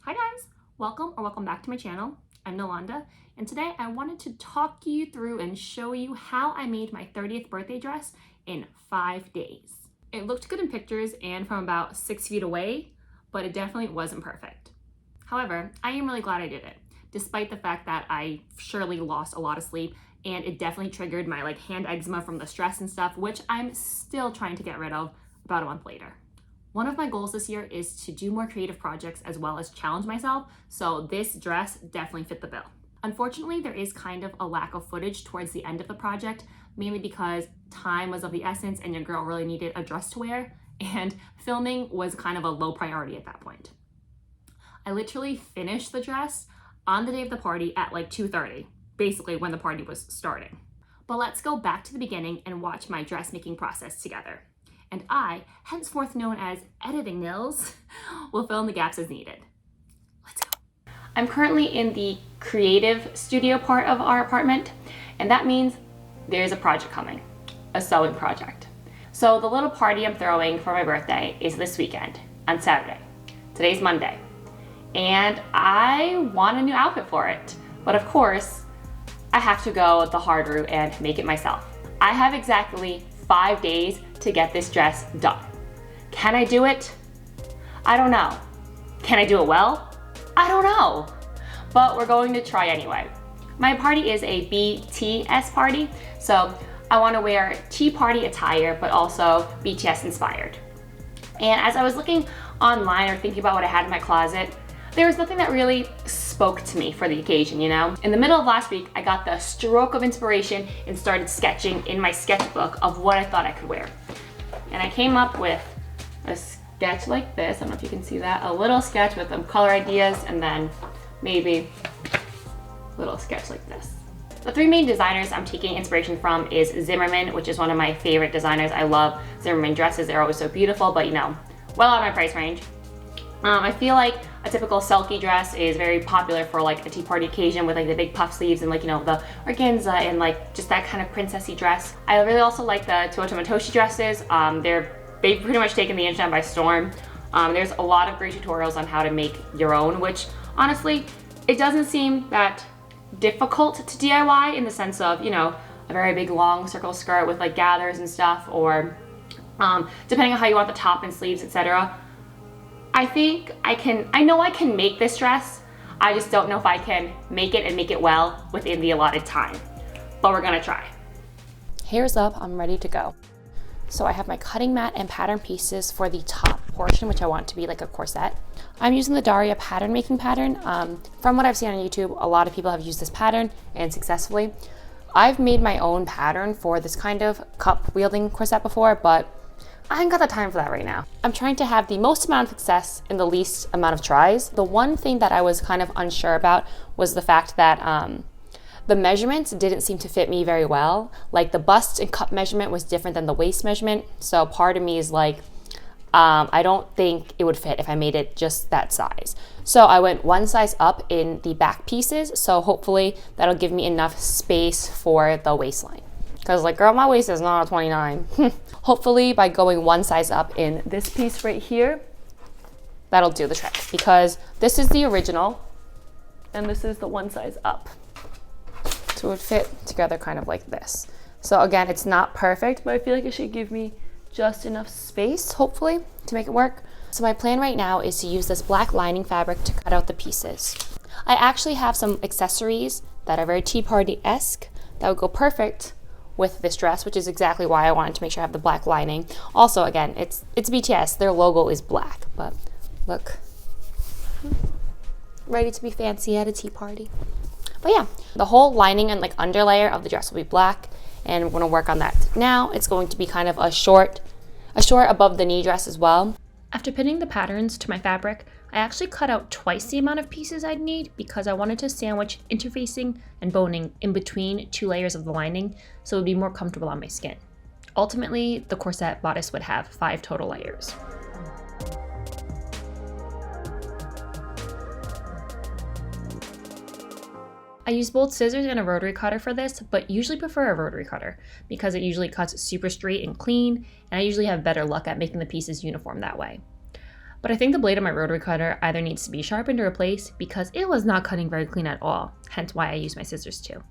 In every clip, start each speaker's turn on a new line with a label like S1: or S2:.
S1: Hi guys, welcome back to my channel. I'm Nilanda, and today I wanted to talk you through and show you how I made my 30th birthday dress in 5 days. It looked good in pictures and from about 6 feet away, but it definitely wasn't perfect. However, I am really glad I did it, despite the fact that I surely lost a lot of sleep and it definitely triggered my hand eczema from the stress and stuff, which I'm still trying to get rid of about a month later. One of my goals this year is to do more creative projects as well as challenge myself, so this dress definitely fit the bill. Unfortunately, there is kind of a lack of footage towards the end of the project, mainly because time was of the essence and your girl really needed a dress to wear, and filming was kind of a low priority at that point. I literally finished the dress on the day of the party at 2:30, basically when the party was starting. But let's go back to the beginning and watch my dressmaking process together. And I, henceforth known as Editing Nils, will fill in the gaps as needed. Let's go. I'm currently in the creative studio part of our apartment, and that means there's a project coming, a sewing project. So the little party I'm throwing for my birthday is this weekend, on Saturday. Today's Monday, and I want a new outfit for it. But of course, I have to go the hard route and make it myself. I have exactly 5 days to get this dress done. Can I do it? I don't know. Can I do it well? I don't know. But we're going to try anyway. My party is a BTS party, so I want to wear tea party attire, but also BTS inspired. And as I was looking online or thinking about what I had in my closet, there was nothing that really spoke to me for the occasion, you know? In the middle of last week, I got the stroke of inspiration and started sketching in my sketchbook of what I thought I could wear. And I came up with a sketch like this. I don't know if you can see that. A little sketch with some color ideas, and then maybe a little sketch like this. The 3 main designers I'm taking inspiration from is Zimmermann, which is one of my favorite designers. I love Zimmermann dresses. They're always so beautiful, but well out of my price range. I feel like a typical Selkie dress is very popular for a tea party occasion with the big puff sleeves and the organza and just that kind of princessy dress. I really also like the Tulle Matoshi dresses. They've pretty much taken the internet by storm. There's a lot of great tutorials on how to make your own, which honestly, it doesn't seem that difficult to DIY in the sense of, a very big long circle skirt with gathers and stuff, or depending on how you want the top and sleeves, etc. I know I can make this dress. I just don't know if I can make it and make it well within the allotted time, but we're gonna try. Hair's up, I'm ready to go. So I have my cutting mat and pattern pieces for the top portion, which I want to be like a corset. I'm using the Daria pattern making pattern. From what I've seen on YouTube, a lot of people have used this pattern and successfully. I've made my own pattern for this kind of cup wielding corset before, but I ain't got the time for that right now. I'm trying to have the most amount of success in the least amount of tries. The one thing that I was kind of unsure about was the fact that the measurements didn't seem to fit me very well. The bust and cup measurement was different than the waist measurement. So part of me is I don't think it would fit if I made it just that size. So I went one size up in the back pieces. So hopefully that'll give me enough space for the waistline. Because girl, my waist is not a 29. Hopefully by going one size up in this piece right here, that'll do the trick. Because this is the original and this is the one size up. So it would fit together kind of like this. So again, it's not perfect, but I feel like it should give me just enough space, hopefully, to make it work. So my plan right now is to use this black lining fabric to cut out the pieces. I actually have some accessories that are very tea party-esque that would go perfect with this dress, which is exactly why I wanted to make sure I have the black lining. Also, again, it's BTS. Their logo is black, but look, ready to be fancy at a tea party. But yeah, the whole lining and underlayer of the dress will be black, and we're gonna work on that now. It's going to be kind of a short above the knee dress as well. After pinning the patterns to my fabric, I actually cut out twice the amount of pieces I'd need because I wanted to sandwich interfacing and boning in between 2 layers of the lining so it would be more comfortable on my skin. Ultimately, the corset bodice would have 5 total layers. I use both scissors and a rotary cutter for this, but usually prefer a rotary cutter because it usually cuts super straight and clean, and I usually have better luck at making the pieces uniform that way. But I think the blade of my rotary cutter either needs to be sharpened or replaced because it was not cutting very clean at all, hence why I used my scissors too.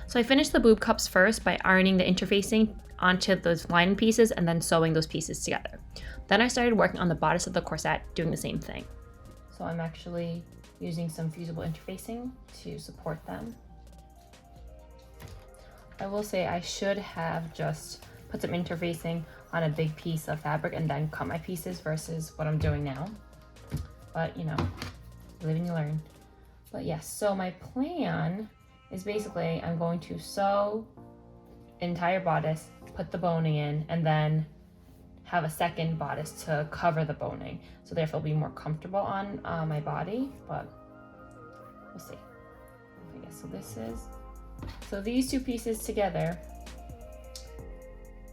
S1: So I finished the boob cups first by ironing the interfacing onto those lining pieces and then sewing those pieces together. Then I started working on the bodice of the corset, doing the same thing. So I'm actually using some fusible interfacing to support them. I will say I should have just put some interfacing on a big piece of fabric and then cut my pieces versus what I'm doing now. But you know, live and you learn. But yes, so my plan is basically I'm going to sew entire bodice, put the boning in, and then have a second bodice to cover the boning. So therefore it'll be more comfortable on my body, but we'll see. I guess so these two pieces together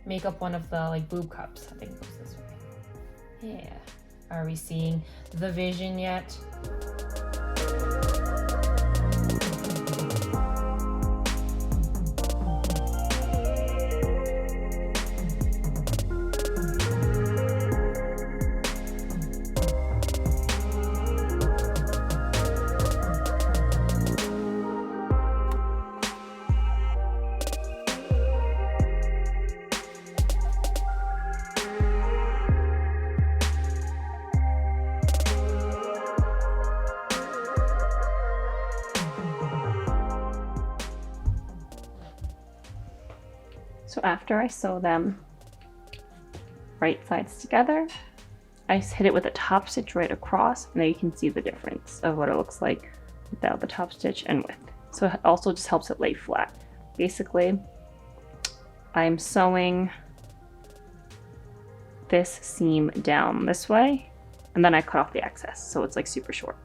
S1: make up one of the like boob cups. I think it goes this way. Yeah. Are we seeing the vision yet? So after I sew them right sides together, I hit it with a top stitch right across, and there you can see the difference of what it looks like without the top stitch and with. So it also just helps it lay flat. Basically, I'm sewing this seam down this way, and then I cut off the excess, so it's like super short.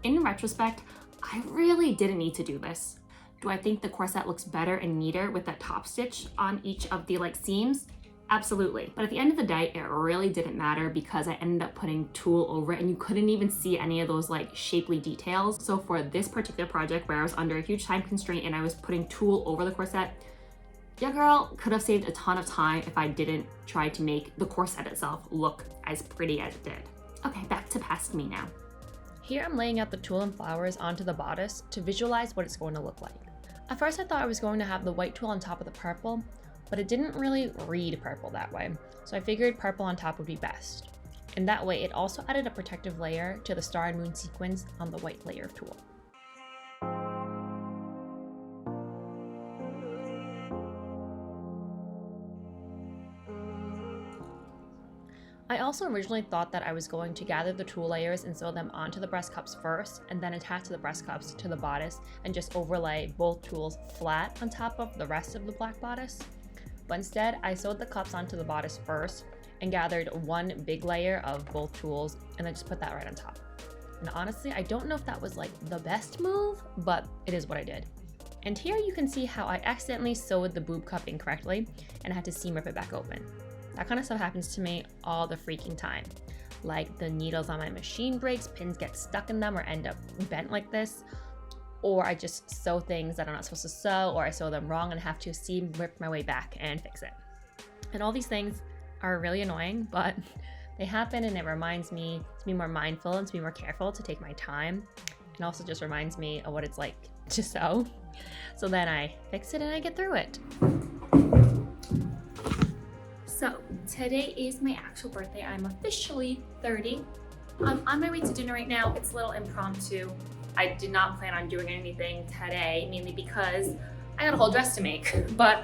S1: In retrospect, I really didn't need to do this. Do I think the corset looks better and neater with that top stitch on each of the like seams? Absolutely. But at the end of the day, it really didn't matter because I ended up putting tulle over it and you couldn't even see any of those like shapely details. So for this particular project where I was under a huge time constraint and I was putting tulle over the corset, your girl could have saved a ton of time if I didn't try to make the corset itself look as pretty as it did. Okay, back to past me now. Here I'm laying out the tulle and flowers onto the bodice to visualize what it's going to look like. At first I thought I was going to have the white tulle on top of the purple, but it didn't really read purple that way, so I figured purple on top would be best. And that way it also added a protective layer to the star and moon sequins on the white layer of tulle. I also originally thought that I was going to gather the tulle layers and sew them onto the breast cups first and then attach the breast cups to the bodice and just overlay both tulles flat on top of the rest of the black bodice. But instead, I sewed the cups onto the bodice first and gathered one big layer of both tulles and then just put that right on top. And honestly, I don't know if that was like the best move, but it is what I did. And here you can see how I accidentally sewed the boob cup incorrectly and I had to seam rip it back open. That kind of stuff happens to me all the freaking time. Like the needles on my machine breaks, pins get stuck in them or end up bent like this, or I just sew things that I'm not supposed to sew, or I sew them wrong and have to seam rip my way back and fix it. And all these things are really annoying, but they happen and it reminds me to be more mindful and to be more careful, to take my time, and also just reminds me of what it's like to sew. So then I fix it and I get through it. So today is my actual birthday. I'm officially 30. I'm on my way to dinner right now. It's a little impromptu. I did not plan on doing anything today, mainly because I got a whole dress to make. But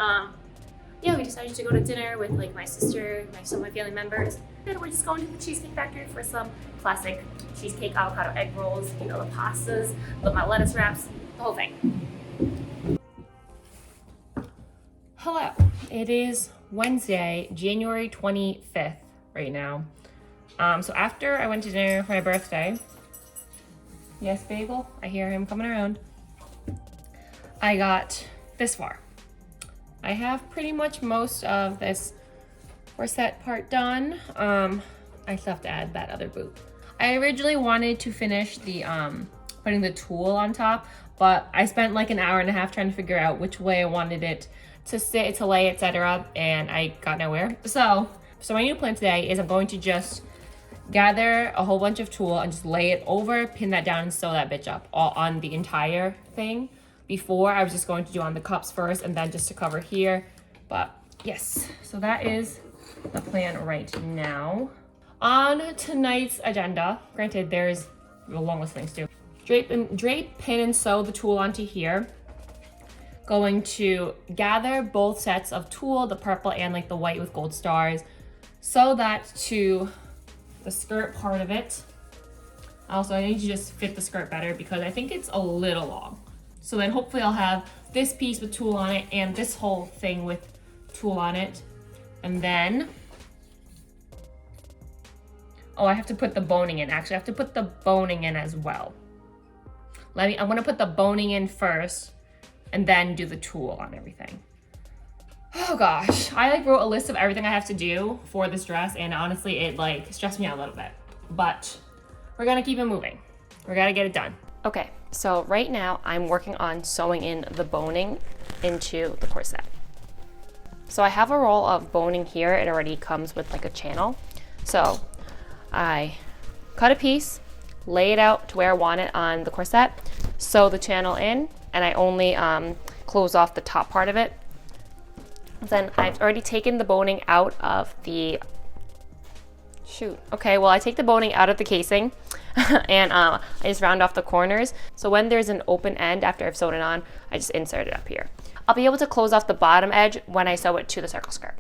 S1: yeah, we decided to go to dinner with like my sister, some of my family members. And we're just going to the Cheesecake Factory for some classic cheesecake, avocado egg rolls, you know, the pastas, my lettuce wraps, the whole thing. Hello, it is Wednesday, January 25th right now. So after I went to dinner for my birthday, yes, Bagel, I hear him coming around, I got this far. I have pretty much most of this corset part done. I still have to add that other boot. I originally wanted to finish the putting the tulle on top, but I spent like an hour and a half trying to figure out which way I wanted it to sit, to lay, etc., and I got nowhere. So my new plan today is I'm going to just gather a whole bunch of tulle and just lay it over, pin that down, and sew that bitch up all on the entire thing. Before, I was just going to do on the cups first and then just to cover here. But yes, so that is the plan right now. On tonight's agenda, granted there's a long list of things too. Drape, pin, and sew the tulle onto here. Going to gather both sets of tulle, the purple and like the white with gold stars. Sew that to the skirt part of it. Also, I need to just fit the skirt better because I think it's a little long. So then hopefully I'll have this piece with tulle on it and this whole thing with tulle on it. And then, oh, I have to put the boning in. Actually, I have to put the boning in as well. I'm gonna put the boning in first and then do the tulle on everything. Oh gosh, I like wrote a list of everything I have to do for this dress, and honestly it like stressed me out a little bit, but we're gonna keep it moving. We're gonna get it done. Okay, so right now I'm working on sewing in the boning into the corset. So I have a roll of boning here. It already comes with like a channel. So I cut a piece, lay it out to where I want it on the corset, sew the channel in, and I only close off the top part of it. Then I've already taken the boning out of the, okay, well I take the boning out of the casing and I just round off the corners. So when there's an open end after I've sewn it on, I just insert it up here. I'll be able to close off the bottom edge when I sew it to the circle skirt.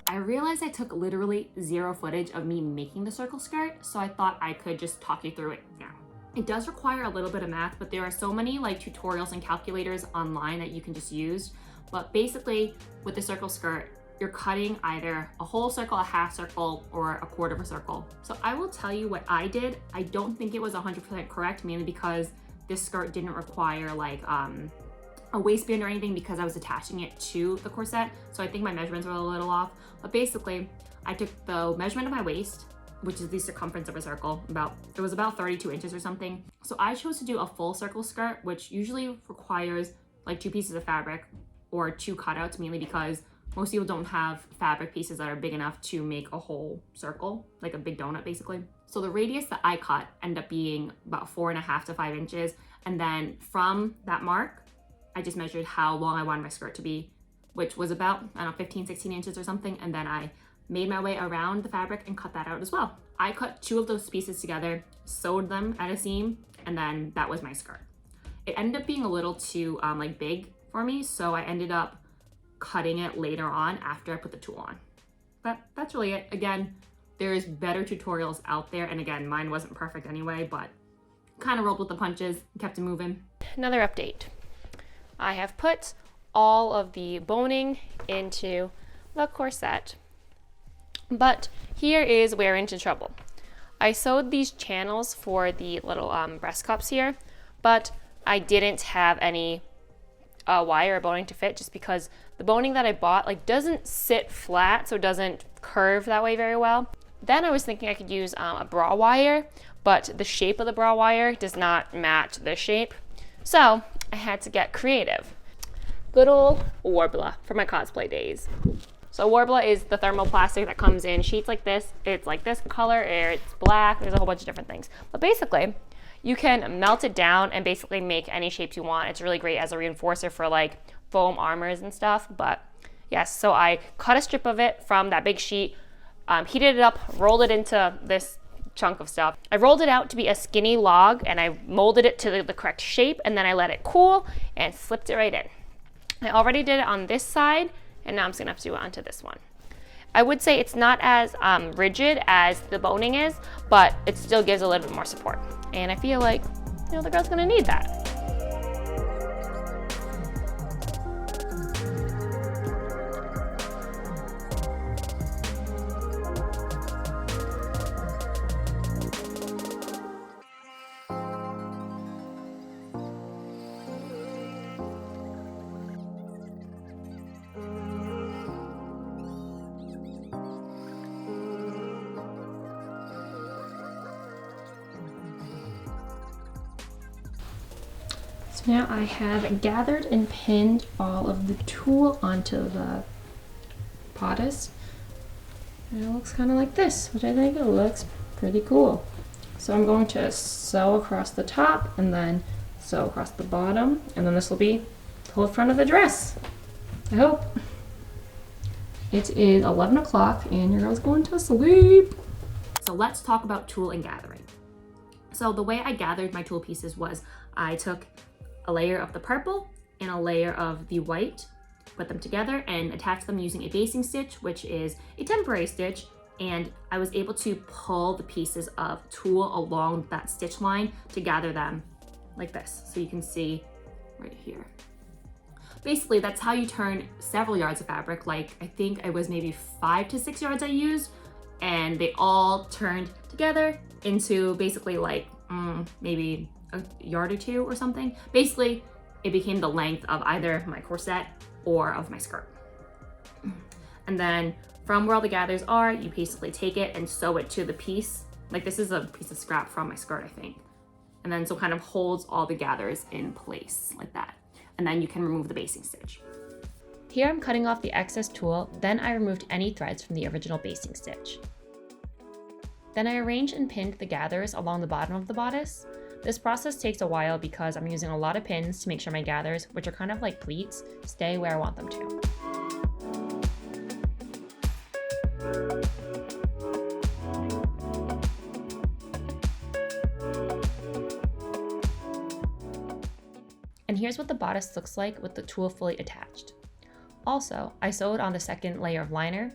S1: I realized I took literally zero footage of me making the circle skirt, so I thought I could just talk you through it now. It does require a little bit of math, but there are so many like tutorials and calculators online that you can just use. But basically, with the circle skirt, you're cutting either a whole circle, a half circle, or a quarter of a circle. So I will tell you what I did. I don't think it was 100% correct, mainly because this skirt didn't require like a waistband or anything because I was attaching it to the corset. So I think my measurements were a little off. But basically, I took the measurement of my waist, which is the circumference of a circle, it was about 32 inches or something. So I chose to do a full circle skirt, which usually requires like 2 pieces of fabric or 2 cutouts, mainly because most people don't have fabric pieces that are big enough to make a whole circle, like a big donut basically. So the radius that I cut ended up being about 4.5 to 5 inches. And then from that mark, I just measured how long I wanted my skirt to be, which was about, I don't know, 15, 16 inches or something. And then I made my way around the fabric and cut that out as well. I cut 2 of those pieces together, sewed them at a seam, and then that was my skirt. It ended up being a little too like big for me, so I ended up cutting it later on after I put the tulle on. But that's really it. Again, there's better tutorials out there, and again, mine wasn't perfect anyway, but kind of rolled with the punches, kept it moving. Another update. I have put all of the boning into the corset, but here is where into trouble. I sewed these channels for the little breast cups here, but I didn't have any wire or boning to fit, just because the boning that I bought like doesn't sit flat, so it doesn't curve that way very well. Then I was thinking I could use a bra wire, but the shape of the bra wire does not match this shape, so I had to get creative. Little Warbler from my cosplay days. So Warbler is the thermoplastic that comes in sheets like this. It's like this color, or it's black. There's a whole bunch of different things, but basically you can melt it down and basically make any shapes you want. It's really great as a reinforcer for like foam armors and stuff. But yes, so I cut a strip of it from that big sheet, heated it up, rolled it into this chunk of stuff. I rolled it out to be a skinny log, and I molded it to the correct shape, and then I let it cool and slipped it right in. I already did it on this side, and now I'm just gonna have to do it onto this one. I would say it's not as rigid as the boning is, but it still gives a little bit more support. And I feel like, you know, the girl's gonna need that. So now I have gathered and pinned all of the tulle onto the bodice. And it looks kind of like this, which I think it looks Pretty cool. So I'm going to sew across the top and then sew across the bottom, and then this will be the whole front of the dress. I hope. It is 11 o'clock and your girl's going to sleep. So let's talk about tulle and gathering. So the way I gathered my tulle pieces was I took a layer of the purple and a layer of the white, put them together and attached them using a basting stitch, which is a temporary stitch, and I was able to pull the pieces of tulle along that stitch line to gather them like this. So you can see right here. Basically, that's how you turn several yards of fabric. Like, I think it was maybe 5 to 6 yards I used, and they all turned together into basically like maybe a yard or two or something. Basically, it became the length of either my corset or of my skirt. And then from where all the gathers are, you basically take it and sew it to the piece. Like, this is a piece of scrap from my skirt, I think. And then so kind of holds all the gathers in place like that. And then you can remove the basting stitch. Here I'm cutting off the excess tulle, then I removed any threads from the original basting stitch. Then I arranged and pinned the gathers along the bottom of the bodice. This process takes a while because I'm using a lot of pins to make sure my gathers, which are kind of like pleats, stay where I want them to. And here's what the bodice looks like with the tulle fully attached. Also, I sewed on the second layer of liner,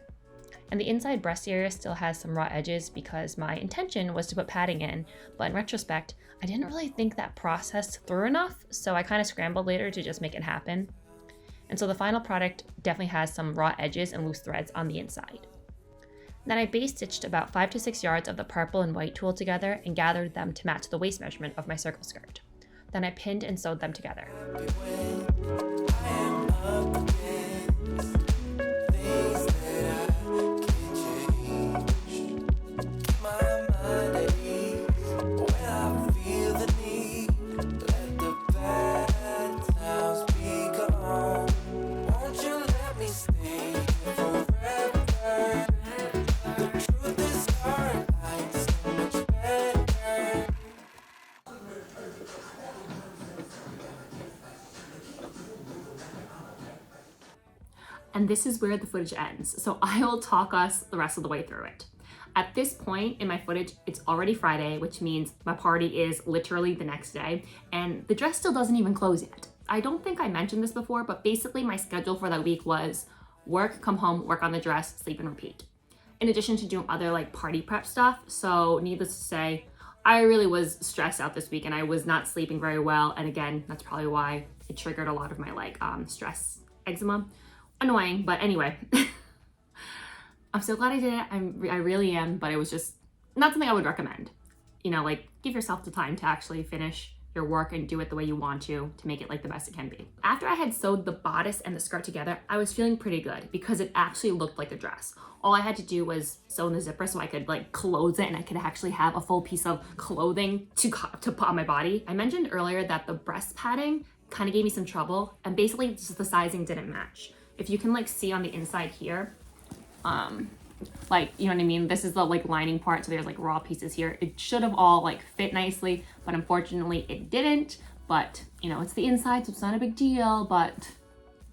S1: and the inside breast area still has some raw edges because my intention was to put padding in, but in retrospect, I didn't really think that process through enough, so I kind of scrambled later to just make it happen. And so the final product definitely has some raw edges and loose threads on the inside. Then I base stitched about 5 to 6 yards of the purple and white tulle together and gathered them to match the waist measurement of my circle skirt. Then I pinned and sewed them together. And this is where the footage ends, so I'll talk us the rest of the way through it. At this point in my footage, it's already Friday, which means my party is literally the next day, and the dress still doesn't even close yet. I don't think I mentioned this before, but basically my schedule for that week was work, come home, work on the dress, sleep and repeat. In addition to doing other like party prep stuff, so needless to say, I really was stressed out this week and I was not sleeping very well, and again, that's probably why it triggered a lot of my like stress eczema. Annoying, but anyway. I'm so glad I did it. I really am, but it was just not something I would recommend. You know, like, give yourself the time to actually finish your work and do it the way you want to make it like the best it can be. After I had sewed the bodice and the skirt together, I was feeling pretty good because it actually looked like a dress. All I had to do was sew in the zipper so I could like close it and I could actually have a full piece of clothing to put on my body. I mentioned earlier that the breast padding kind of gave me some trouble, and basically just the sizing didn't match. If you can like see on the inside here, like, you know what I mean? This is the like lining part, so there's like raw pieces here. It should have all like fit nicely, but unfortunately it didn't. But you know, it's the inside, so it's not a big deal, but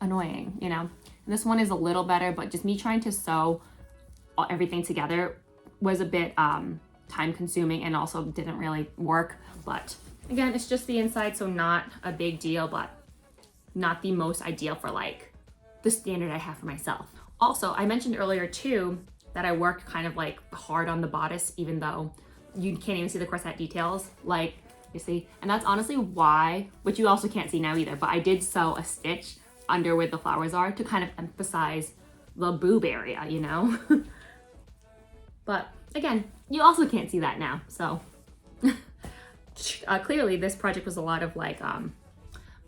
S1: annoying, you know? And this one is a little better, but just me trying to sew everything together was a bit time consuming and also didn't really work. But again, it's just the inside, so not a big deal, but not the most ideal for like the standard I have for myself. Also, I mentioned earlier too that I work kind of like hard on the bodice, even though you can't even see the corset details, like you see. And that's honestly why, which you also can't see now either, but I did sew a stitch under where the flowers are to kind of emphasize the boob area, you know? But again, you also can't see that now, so. Clearly this project was a lot of like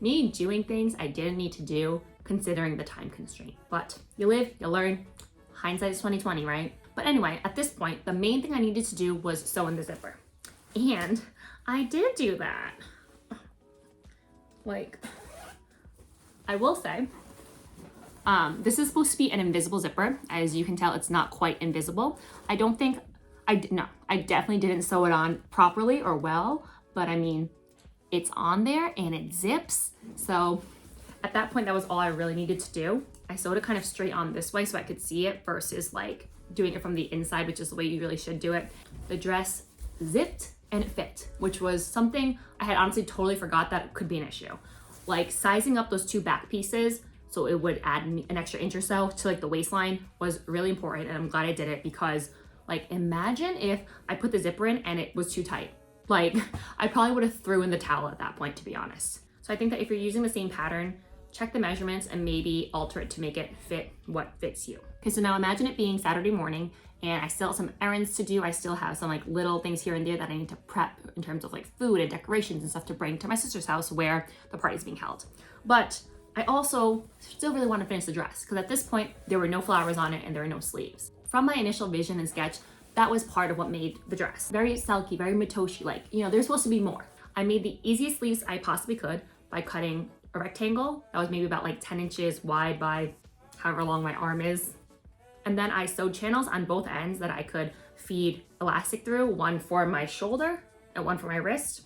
S1: me doing things I didn't need to do considering the time constraint. But you live, you learn. Hindsight is 2020, right? But anyway, at this point, the main thing I needed to do was sew in the zipper. And I did do that. Like, I will say, this is supposed to be an invisible zipper. As you can tell, it's not quite invisible. I don't think I definitely didn't sew it on properly or well, but I mean, it's on there and it zips. So at that point, that was all I really needed to do. I sewed it kind of straight on this way so I could see it versus like doing it from the inside, which is the way you really should do it. The dress zipped and it fit, which was something I had honestly totally forgot that could be an issue. Like sizing up those two back pieces so it would add an extra inch or so to like the waistline was really important, and I'm glad I did it because like imagine if I put the zipper in and it was too tight. Like I probably would have threw in the towel at that point, to be honest. So I think that if you're using the same pattern, check the measurements and maybe alter it to make it fit what fits you. Okay, so now imagine it being Saturday morning and I still have some errands to do. I still have some like little things here and there that I need to prep in terms of like food and decorations and stuff to bring to my sister's house where the party's being held. But I also still really want to finish the dress because at this point there were no flowers on it and there were no sleeves. From my initial vision and sketch, that was part of what made the dress. Very Selkie, very Matoshi, like, you know, there's supposed to be more. I made the easiest sleeves I possibly could by cutting a rectangle that was maybe about like 10 inches wide by however long my arm is. And then I sewed channels on both ends that I could feed elastic through, one for my shoulder and one for my wrist.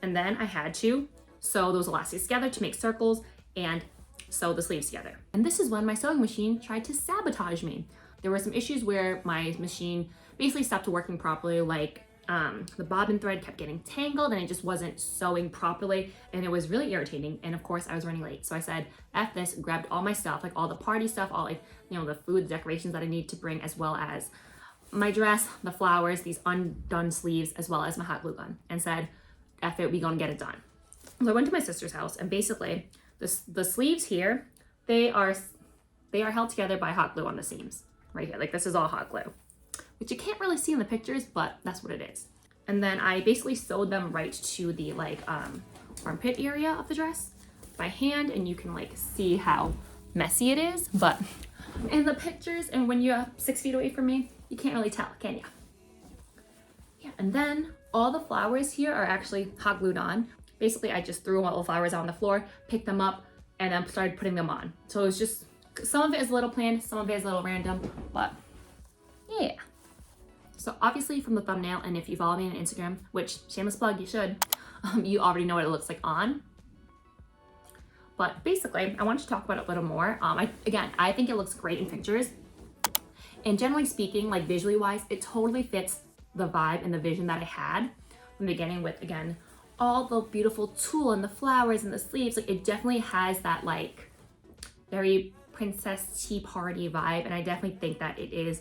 S1: And then I had to sew those elastics together to make circles and sew the sleeves together. And this is when my sewing machine tried to sabotage me. There were some issues where my machine basically stopped working properly, like the bobbin thread kept getting tangled and it just wasn't sewing properly and it was really irritating. And of course I was running late. So I said, F this, grabbed all my stuff, like all the party stuff, all like, you know, the food, the decorations that I need to bring, as well as my dress, the flowers, these undone sleeves, as well as my hot glue gun, and said, F it, we gonna get it done. So I went to my sister's house and basically the sleeves here, they are held together by hot glue on the seams right here. Like this is all hot glue, which you can't really see in the pictures, but that's what it is. And then I basically sewed them right to the like armpit area of the dress by hand, and you can like see how messy it is, but in the pictures and when you're 6 feet away from me, you can't really tell, can you? Yeah, and then all the flowers here are actually hot glued on. Basically, I just threw all the flowers on the floor, picked them up, and then started putting them on. So it's just, some of it is a little planned, some of it is a little random, but yeah. So obviously from the thumbnail, and if you follow me on Instagram, which shameless plug, you should, you already know what it looks like on. But basically, I wanted to talk about it a little more. I think it looks great in pictures. And generally speaking, like visually wise, it totally fits the vibe and the vision that I had from the beginning with, again, all the beautiful tulle and the flowers and the sleeves. Like it definitely has that like very princess tea party vibe. And I definitely think that it is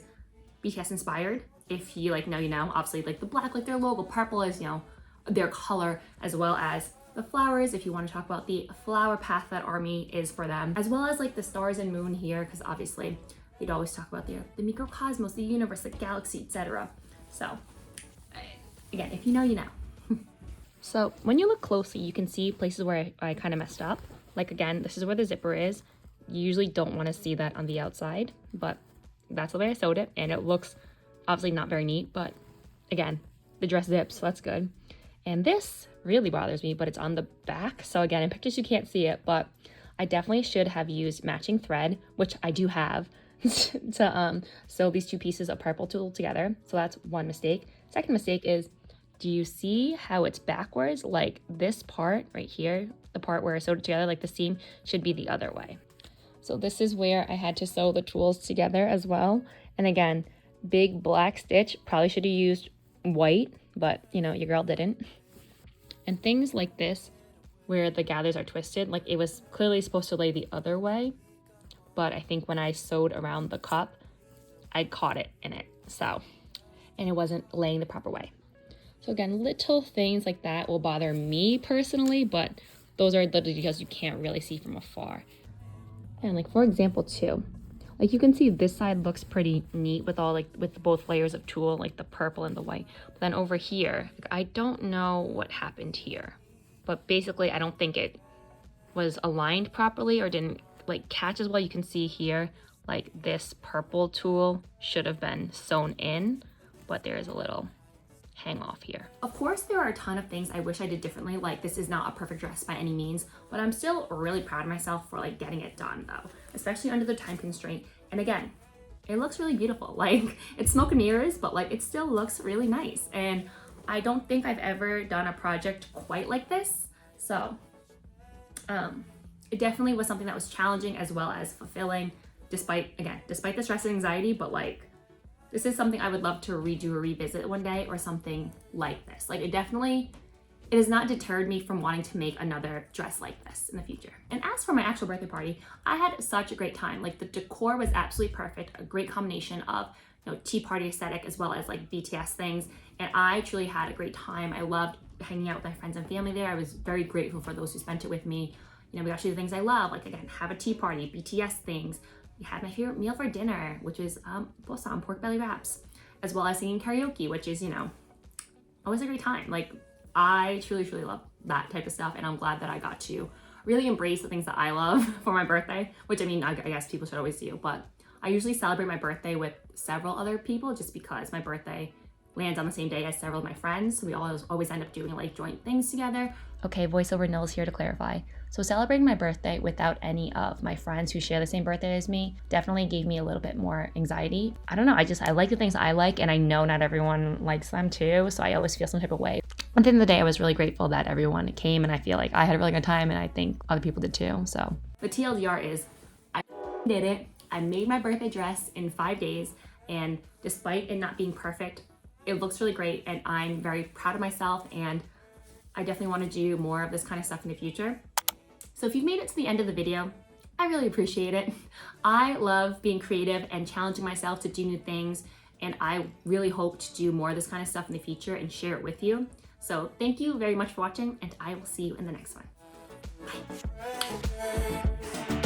S1: BTS inspired. If you like know, you know, obviously like the black, like their logo, purple is, you know, their color, as well as the flowers, if you want to talk about the flower path that ARMY is for them, as well as like the stars and moon here, because obviously they'd always talk about the microcosmos, the universe, the galaxy, etc. So again, if you know, you know. So when you look closely, you can see places where I kind of messed up. Like again, this is where the zipper is. You usually don't want to see that on the outside, but that's the way I sewed it, and it looks obviously not very neat, but again, the dress zips, so that's good. And this really bothers me, but it's on the back. So again, in pictures you can't see it, but I definitely should have used matching thread, which I do have, to sew these two pieces of purple tulle together. So that's one mistake. Second mistake is, do you see how it's backwards? Like this part right here, the part where I sewed it together, like the seam should be the other way. So this is where I had to sew the tulles together as well. And again, big black stitch, probably should have used white, but you know, your girl didn't. And things like this, where the gathers are twisted, like it was clearly supposed to lay the other way, but I think when I sewed around the cup, I caught it in it, so, and it wasn't laying the proper way. So again, little things like that will bother me personally, but those are the details you can't really see from afar. And like, for example, too, like you can see this side looks pretty neat with all like, with both layers of tulle, like the purple and the white. But then over here, like, I don't know what happened here, but basically I don't think it was aligned properly or didn't like catch as well. You can see here, like this purple tulle should have been sewn in, but there is a little hang off here. Of course, there are a ton of things I wish I did differently. Like this is not a perfect dress by any means, but I'm still really proud of myself for like getting it done though, especially under the time constraint. And again, it looks really beautiful. Like, it's smoke and mirrors, but like it still looks really nice. And I don't think I've ever done a project quite like this. So it definitely was something that was challenging as well as fulfilling, despite the stress and anxiety. But like, this is something I would love to redo or revisit one day, or something like this. Like, it has not deterred me from wanting to make another dress like this in the future. And as for my actual birthday party, I had such a great time. Like, the decor was absolutely perfect, a great combination of, you know, tea party aesthetic as well as like BTS things. And I truly had a great time. I loved hanging out with my friends and family there. I was very grateful for those who spent it with me. You know, we got to do the things I love, like, again, have a tea party, BTS things. We had my favorite meal for dinner, which is bossam, pork belly wraps, as well as singing karaoke, which is, you know, always a great time. Like, I truly, truly love that type of stuff, and I'm glad that I got to really embrace the things that I love for my birthday, which, I mean, I guess people should always do, but I usually celebrate my birthday with several other people just because my birthday lands on the same day as several of my friends. So we always end up doing like joint things together. Okay, voiceover Nils here to clarify. So celebrating my birthday without any of my friends who share the same birthday as me definitely gave me a little bit more anxiety. I don't know, I like the things I like, and I know not everyone likes them too, so I always feel some type of way. At the end of the day, I was really grateful that everyone came, and I feel like I had a really good time, and I think other people did too, so. The TLDR is, I did it. I made my birthday dress in 5 days, and despite it not being perfect, it looks really great, and I'm very proud of myself, and I definitely want to do more of this kind of stuff in the future. So if you've made it to the end of the video, I really appreciate it. I love being creative and challenging myself to do new things, and I really hope to do more of this kind of stuff in the future and share it with you. So thank you very much for watching, and I will see you in the next one. Bye.